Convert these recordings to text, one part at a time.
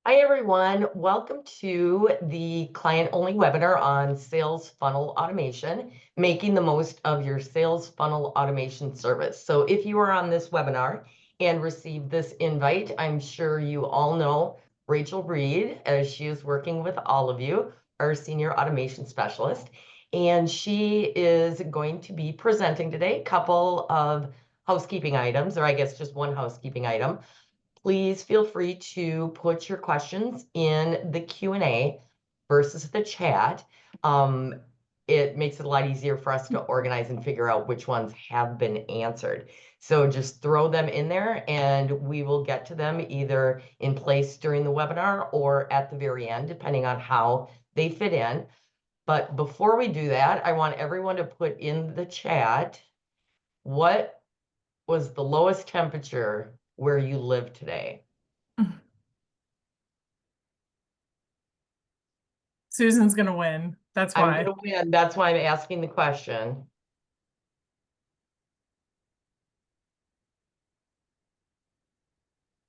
Hi, everyone. Welcome to the client-only webinar on sales funnel automation, making the most of your sales funnel automation service. So if you are on this webinar and received this invite, I'm sure you all know Rachel Reed, as she is working with all of you, our senior automation specialist. And she is going to be presenting today a couple of housekeeping items, or I guess just one housekeeping item. Please feel free to put your questions in the Q&A versus the chat. It makes it a lot easier for us to organize and figure out which ones have been answered. So just throw them in there and we will get to them either in place during the webinar or at the very end, depending on how they fit in. But before we do that, I want everyone to put in the chat, what was the lowest temperature where you live today? Susan's gonna win. That's I'm why. gonna win. That's why I'm asking the question.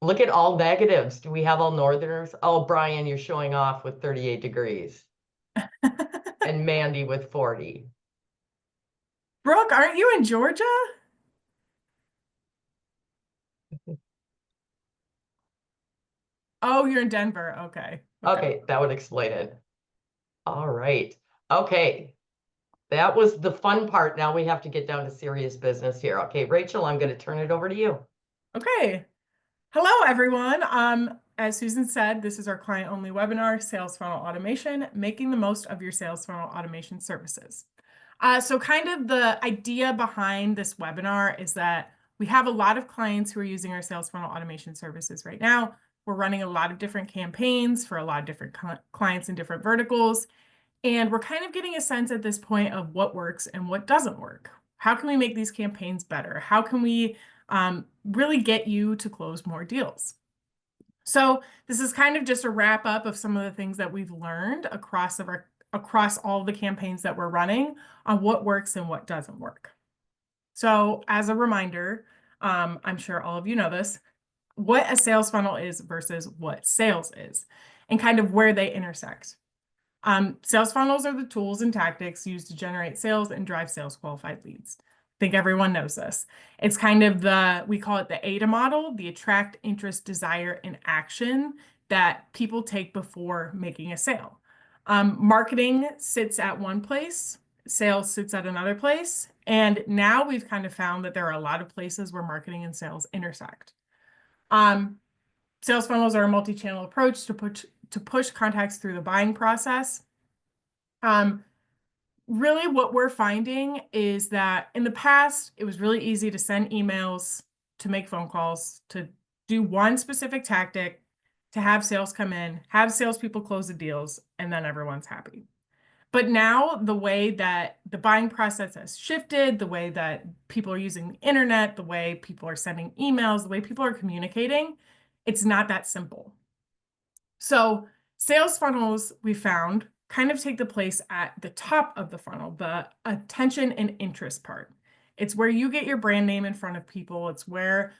Look at all negatives. Do we have all northerners? Oh, Brian, you're showing off with 38 degrees. And Mandy with 40. Brooke, aren't you in Georgia? Oh, you're in Denver. Okay. Okay, that would explain it. All right. Okay. That was the fun part. Now we have to get down to serious business here. Okay, Rachel, I'm going to turn it over to you. Okay. Hello, everyone. As Susan said, this is our client-only webinar, Sales Funnel Automation, making the most of your sales funnel automation services. So kind of the idea behind this webinar is that we have a lot of clients who are using our sales funnel automation services right now. We're running a lot of different campaigns for a lot of different clients in different verticals. And we're kind of getting a sense at this point of what works and what doesn't work. How can we make these campaigns better? How can we really get you to close more deals? So this is kind of just a wrap up of some of the things that we've learned across all the campaigns that we're running on what works and what doesn't work. So as a reminder, I'm sure all of you know this, what a sales funnel is versus what sales is, and kind of where they intersect. Sales funnels are the tools and tactics used to generate sales and drive sales qualified leads. I think everyone knows this. It's kind of we call it the AIDA model, the attract, interest, desire, and action that people take before making a sale. Marketing sits at one place, sales sits at another place. And now we've kind of found that there are a lot of places where marketing and sales intersect. Sales funnels are a multi-channel approach to push contacts through the buying process. Really what we're finding is that in the past, it was really easy to send emails, to make phone calls, to do one specific tactic, to have sales come in, have salespeople close the deals, and then everyone's happy. But now the way that the buying process has shifted, the way that people are using the internet, the way people are sending emails, the way people are communicating, it's not that simple. So sales funnels, we found, kind of take the place at the top of the funnel, the attention and interest part. It's where you get your brand name in front of people. It's where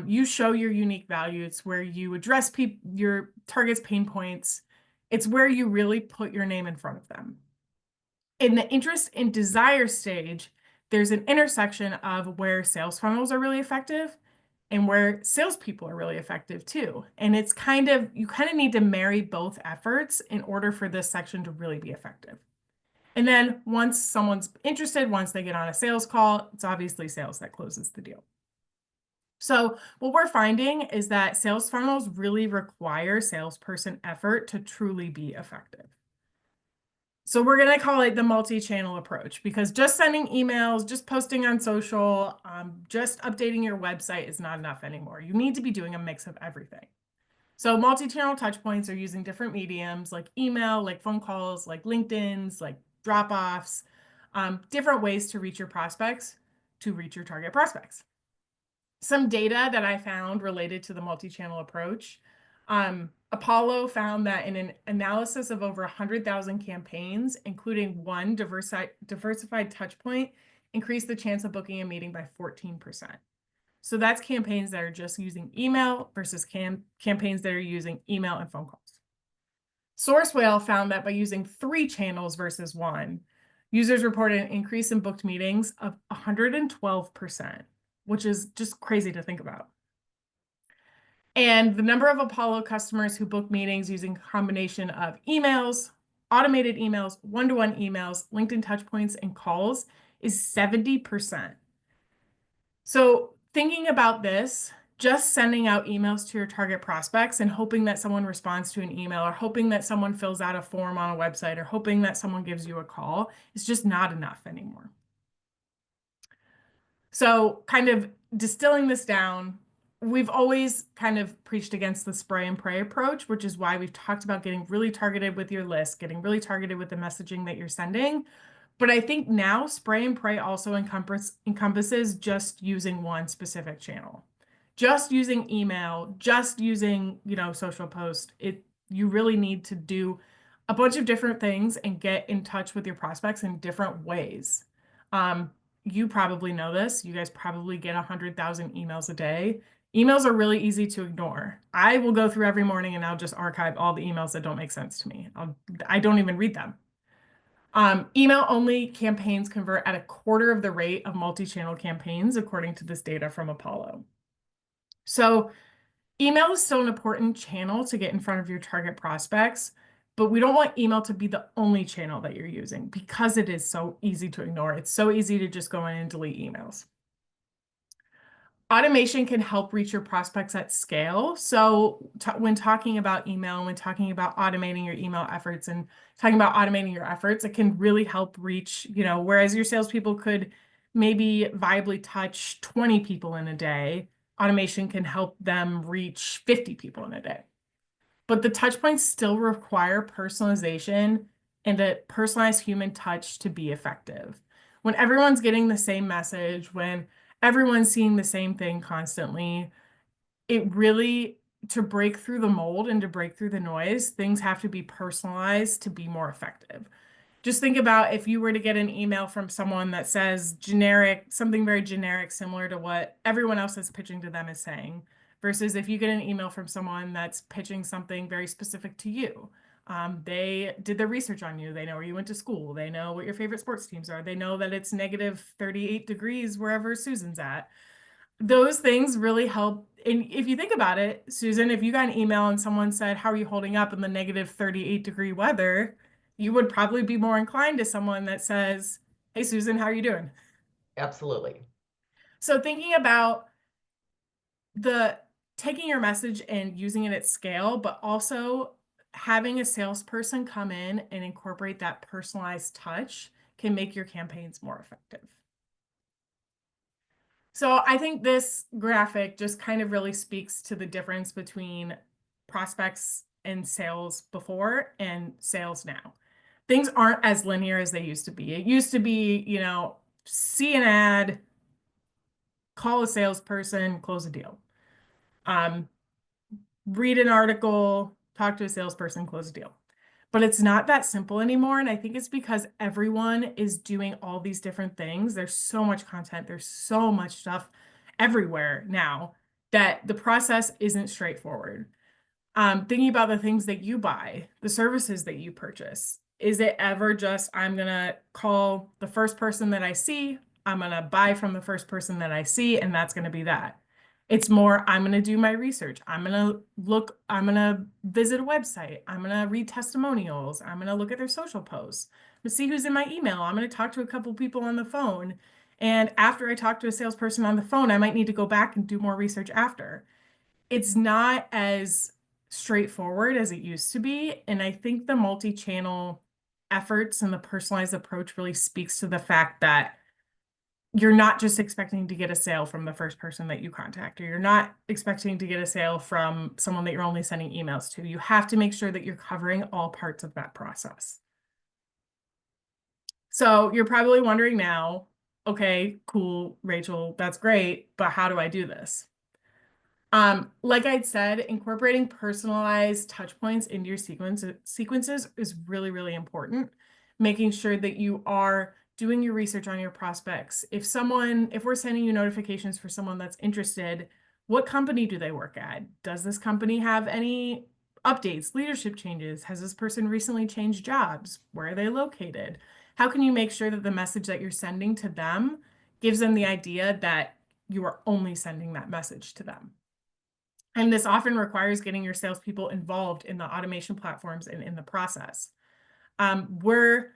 you show your unique value. It's where you address your target's pain points. It's where you really put your name in front of them. In the interest and desire stage, there's an intersection of where sales funnels are really effective and where salespeople are really effective too. And you kind of need to marry both efforts in order for this section to really be effective. And then once someone's interested, once they get on a sales call, it's obviously sales that closes the deal. So what we're finding is that sales funnels really require salesperson effort to truly be effective. So we're going to call it the multi-channel approach, because just sending emails, just posting on social, just updating your website is not enough anymore. You need to be doing a mix of everything. So multi-channel touch points are using different mediums like email, like phone calls, like LinkedIn's, like drop-offs, different ways to reach your prospects, to reach your target prospects. Some data that I found related to the multi-channel approach. Apollo found that in an analysis of over 100,000 campaigns, including one diversified touch point, increased the chance of booking a meeting by 14%. So that's campaigns that are just using email versus campaigns that are using email and phone calls. Sourcewell found that by using 3 channels versus 1, users reported an increase in booked meetings of 112%, which is just crazy to think about. And the number of Apollo customers who book meetings using a combination of emails, automated emails, one-to-one emails, LinkedIn touchpoints, and calls is 70%. So thinking about this, just sending out emails to your target prospects and hoping that someone responds to an email, or hoping that someone fills out a form on a website, or hoping that someone gives you a call is just not enough anymore. So kind of distilling this down, we've always kind of preached against the spray and pray approach, which is why we've talked about getting really targeted with your list, getting really targeted with the messaging that you're sending. But I think now spray and pray also encompasses just using one specific channel. Just using email, just using, social post. You really need to do a bunch of different things and get in touch with your prospects in different ways. You probably know this. You guys probably get 100,000 emails a day. Emails are really easy to ignore. I will go through every morning and I'll just archive all the emails that don't make sense to me. I don't even read them. Email-only campaigns convert at a quarter of the rate of multi-channel campaigns, according to this data from Apollo. So email is still an important channel to get in front of your target prospects, but we don't want email to be the only channel that you're using because it is so easy to ignore. It's so easy to just go in and delete emails. Automation can help reach your prospects at scale. So when talking about email, when talking about automating your email efforts and talking about automating your efforts, it can really help reach, whereas your salespeople could maybe viably touch 20 people in a day, automation can help them reach 50 people in a day. But the touch points still require personalization and a personalized human touch to be effective. When everyone's getting the same message, when everyone's seeing the same thing constantly, it really, to break through the mold and to break through the noise, things have to be personalized to be more effective. Just think about if you were to get an email from someone that says something very generic, similar to what everyone else is pitching to them is saying, versus if you get an email from someone that's pitching something very specific to you. They did their research on you. They know where you went to school. They know what your favorite sports teams are. They know that it's negative 38 degrees wherever Susan's at. Those things really help. And if you think about it, Susan, if you got an email and someone said, how are you holding up in the negative 38-degree weather? You would probably be more inclined to someone that says, hey, Susan, how are you doing? Absolutely. So thinking about taking your message and using it at scale, but also having a salesperson come in and incorporate that personalized touch can make your campaigns more effective. So I think this graphic just kind of really speaks to the difference between prospects and sales before and sales now. Things aren't as linear as they used to be. It used to be, see an ad, call a salesperson, close a deal. Read an article, talk to a salesperson, close a deal. But it's not that simple anymore. And I think it's because everyone is doing all these different things. There's so much content. There's so much stuff everywhere now that the process isn't straightforward. Thinking about the things that you buy, the services that you purchase. Is it ever just, I'm going to call the first person that I see, I'm going to buy from the first person that I see, and that's going to be that. It's more, I'm going to do my research. I'm going to visit a website. I'm going to read testimonials. I'm going to look at their social posts to see who's in my email. I'm going to talk to a couple people on the phone. And after I talk to a salesperson on the phone, I might need to go back and do more research after. It's not as straightforward as it used to be. And I think the multi-channel efforts and the personalized approach really speaks to the fact that you're not just expecting to get a sale from the first person that you contact, or you're not expecting to get a sale from someone that you're only sending emails to. You have to make sure that you're covering all parts of that process. So you're probably wondering now, okay, cool, Rachel, that's great, but how do I do this? Like I'd said, incorporating personalized touch points into your sequences is really, really important. Making sure that you are doing your research on your prospects. If we're sending you notifications for someone that's interested, what company do they work at? Does this company have any updates, leadership changes. Has this person recently changed jobs? Where are they located? How can you make sure that the message that you're sending to them gives them the idea that you are only sending that message to them? And this often requires getting your salespeople involved in the automation platforms and in the process. We're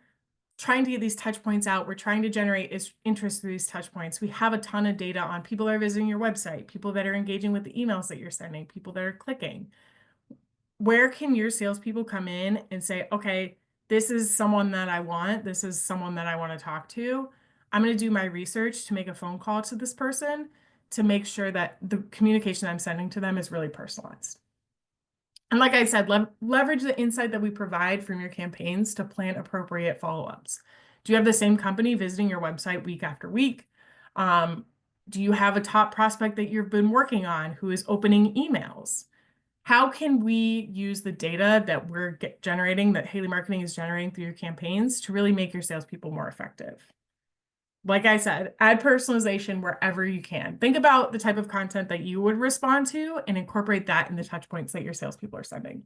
trying to get these touch points out. We're trying to generate interest through these touch points. We have a ton of data on people that are visiting your website, people that are engaging with the emails that you're sending, people that are clicking. Where can your salespeople come in and say, okay, this is someone that I want. This is someone that I want to talk to. I'm going to do my research to make a phone call to this person to make sure that the communication I'm sending to them is really personalized. And like I said, leverage the insight that we provide from your campaigns to plan appropriate follow-ups. Do you have the same company visiting your website week after week? Do you have a top prospect that you've been working on who is opening emails? How can we use the data that we're generating, that Haley Marketing is generating through your campaigns to really make your salespeople more effective? Like I said, add personalization wherever you can. Think about the type of content that you would respond to and incorporate that in the touch points that your salespeople are sending.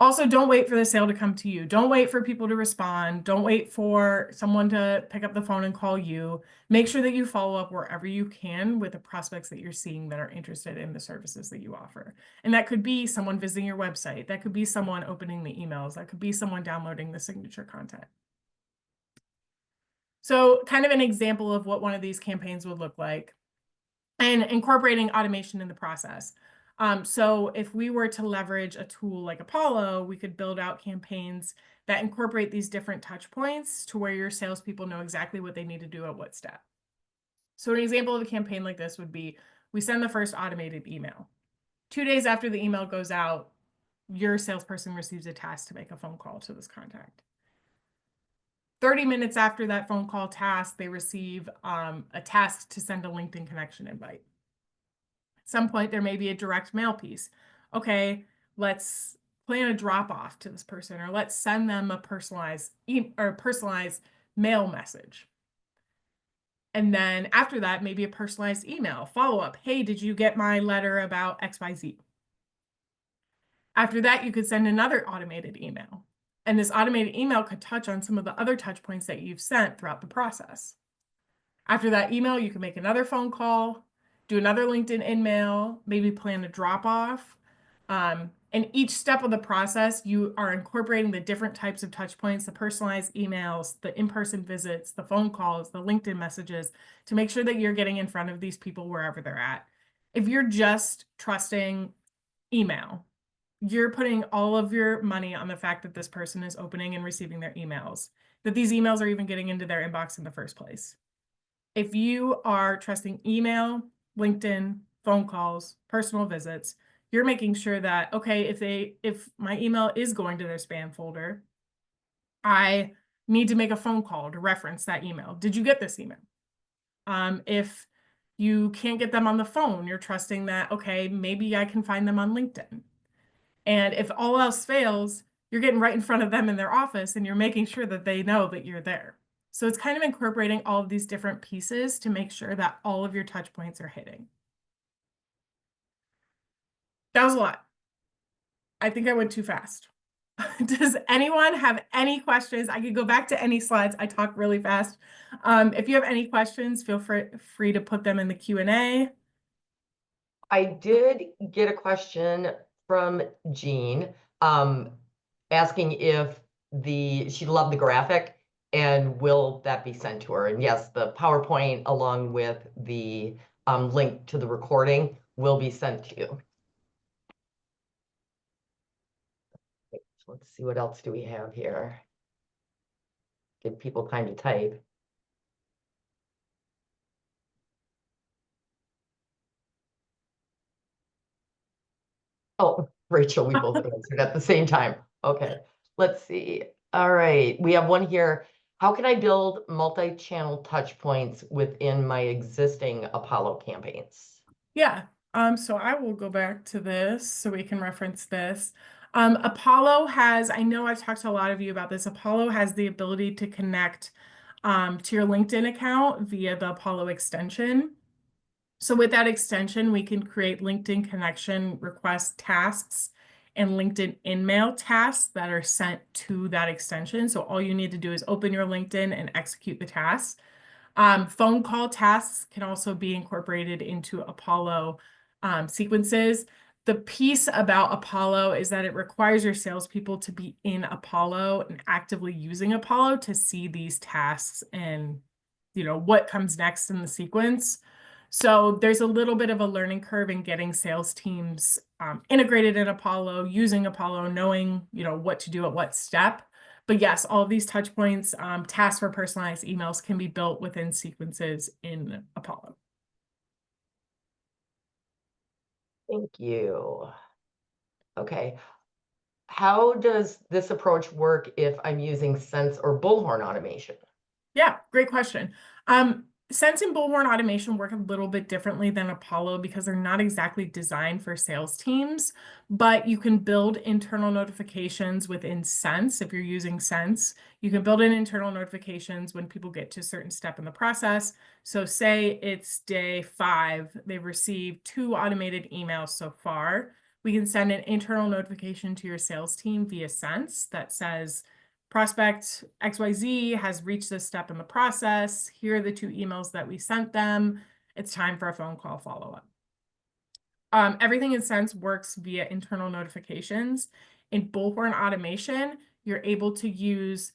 Also, don't wait for the sale to come to you. Don't wait for people to respond. Don't wait for someone to pick up the phone and call you. Make sure that you follow up wherever you can with the prospects that you're seeing that are interested in the services that you offer. And that could be someone visiting your website. That could be someone opening the emails. That could be someone downloading the signature content. So kind of an example of what one of these campaigns would look like and incorporating automation in the process. So if we were to leverage a tool like Apollo, we could build out campaigns that incorporate these different touch points to where your salespeople know exactly what they need to do at what step. So an example of a campaign like this would be, we send the first automated email. 2 days after the email goes out, your salesperson receives a task to make a phone call to this contact. 30 minutes after that phone call task, they receive a task to send a LinkedIn connection invite. At some point, there may be a direct mail piece. Okay, let's plan a drop off to this person, or let's send them a personalized mail message. And then after that, maybe a personalized email follow-up. Hey, did you get my letter about XYZ? After that, you could send another automated email. And this automated email could touch on some of the other touch points that you've sent throughout the process. After that email, you can make another phone call, do another LinkedIn InMail, maybe plan a drop off. And each step of the process, you are incorporating the different types of touch points, the personalized emails, the in-person visits, the phone calls, the LinkedIn messages, to make sure that you're getting in front of these people wherever they're at. If you're just trusting email, you're putting all of your money on the fact that this person is opening and receiving their emails, that these emails are even getting into their inbox in the first place. If you are trusting email, LinkedIn, phone calls, personal visits, you're making sure that, okay, if my email is going to their spam folder, I need to make a phone call to reference that email. Did you get this email? If you can't get them on the phone, you're trusting that, okay, maybe I can find them on LinkedIn. And if all else fails, you're getting right in front of them in their office and you're making sure that they know that you're there. So it's kind of incorporating all of these different pieces to make sure that all of your touch points are hitting. That was a lot. I think I went too fast. Does anyone have any questions? I could go back to any slides. I talk really fast. If you have any questions, feel free to put them in the Q&A. I did get a question from Jean, asking if she loved the graphic and will that be sent to her? And yes, the PowerPoint along with the link to the recording will be sent to you. Let's see, what else do we have here? Give people time to type. Oh, Rachel, we both answered at the same time. Okay, let's see. All right, we have one here. How can I build multi-channel touch points within my existing Apollo campaigns? Yeah, so I will go back to this so we can reference this. Apollo has, I know I've talked to a lot of you about this, Apollo has the ability to connect to your LinkedIn account via the Apollo extension. So with that extension, we can create LinkedIn connection request tasks and LinkedIn InMail tasks that are sent to that extension. So all you need to do is open your LinkedIn and execute the tasks. Phone call tasks can also be incorporated into Apollo sequences. The piece about Apollo is that it requires your salespeople to be in Apollo and actively using Apollo to see these tasks and, what comes next in the sequence. So there's a little bit of a learning curve in getting sales teams integrated in Apollo, using Apollo, knowing, what to do at what step. But yes, all of these touch points, tasks for personalized emails can be built within sequences in Apollo. Thank you. Okay. How does this approach work if I'm using Sense or Bullhorn automation? Yeah, great question. Sense and Bullhorn automation work a little bit differently than Apollo because they're not exactly designed for sales teams, but you can build internal notifications within Sense if you're using Sense. You can build in internal notifications when people get to a certain step in the process. So say it's day 5, they've received 2 automated emails so far. We can send an internal notification to your sales team via Sense that says, prospect XYZ has reached this step in the process. Here are the 2 emails that we sent them. It's time for a phone call follow-up. Everything in Sense works via internal notifications. In Bullhorn automation, you're able to use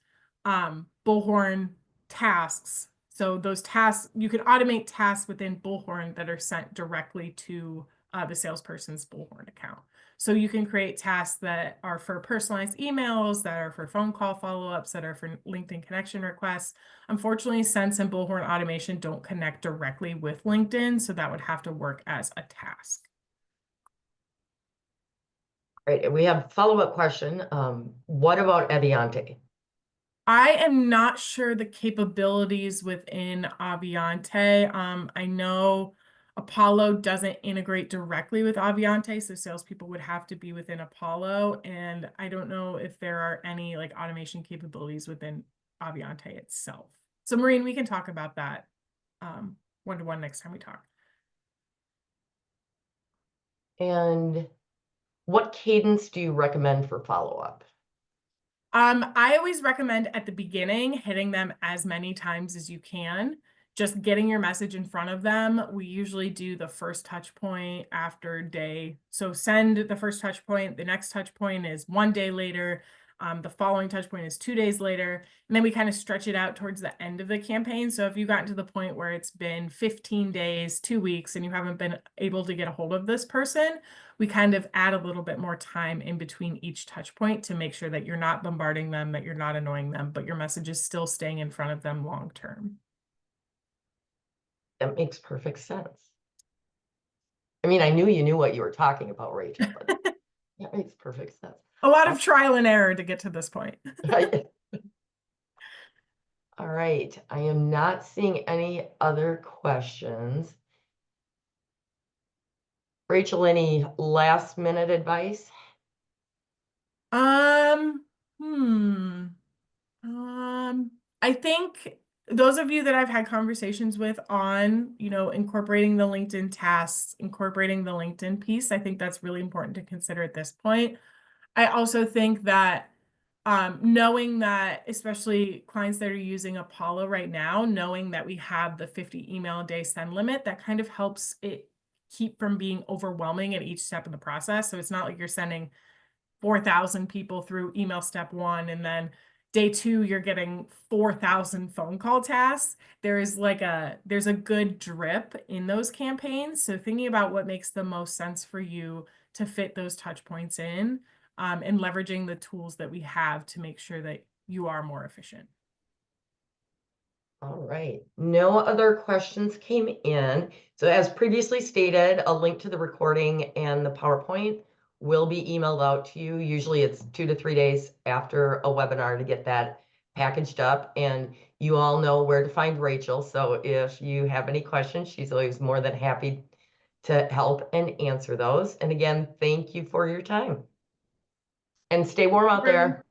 Bullhorn tasks. So those tasks, you can automate tasks within Bullhorn that are sent directly to the salesperson's Bullhorn account. So you can create tasks that are for personalized emails, that are for phone call follow-ups, that are for LinkedIn connection requests. Unfortunately, Sense and Bullhorn automation don't connect directly with LinkedIn, so that would have to work as a task. Right, we have a follow-up question. What about Aviante? I am not sure the capabilities within Aviante. I know Apollo doesn't integrate directly with Aviante, so salespeople would have to be within Apollo. And I don't know if there are any like automation capabilities within Aviante itself. So Maureen, we can talk about that one-to-one next time we talk. And what cadence do you recommend for follow-up? I always recommend at the beginning hitting them as many times as you can, just getting your message in front of them. We usually do the first touch point after day. So send the first touch point. The next touch point is 1 day later. The following touch point is 2 days later. And then we kind of stretch it out towards the end of the campaign. So if you got to the point where it's been 15 days, 2 weeks, and you haven't been able to get a hold of this person, we kind of add a little bit more time in between each touch point to make sure that you're not bombarding them, that you're not annoying them, but your message is still staying in front of them long term. That makes perfect sense. I mean, I knew you knew what you were talking about, Rachel, but that makes perfect sense. A lot of trial and error to get to this point. All right, I am not seeing any other questions. Rachel, any last minute advice? I think those of you that I've had conversations with on, incorporating the LinkedIn tasks, incorporating the LinkedIn piece, I think that's really important to consider at this point. I also think that knowing that, especially clients that are using Apollo right now, knowing that we have the 50 email a day send limit, that kind of helps it keep from being overwhelming at each step in the process. So it's not like you're sending 4,000 people through email step 1 and then day 2 you're getting 4,000 phone call tasks. There's a good drip in those campaigns. So thinking about what makes the most sense for you to fit those touch points in, and leveraging the tools that we have to make sure that you are more efficient. All right, no other questions came in. So as previously stated, a link to the recording and the PowerPoint will be emailed out to you. Usually it's 2 to 3 days after a webinar to get that packaged up. And you all know where to find Rachel. So if you have any questions, she's always more than happy to help and answer those. And again, thank you for your time. And stay warm out there.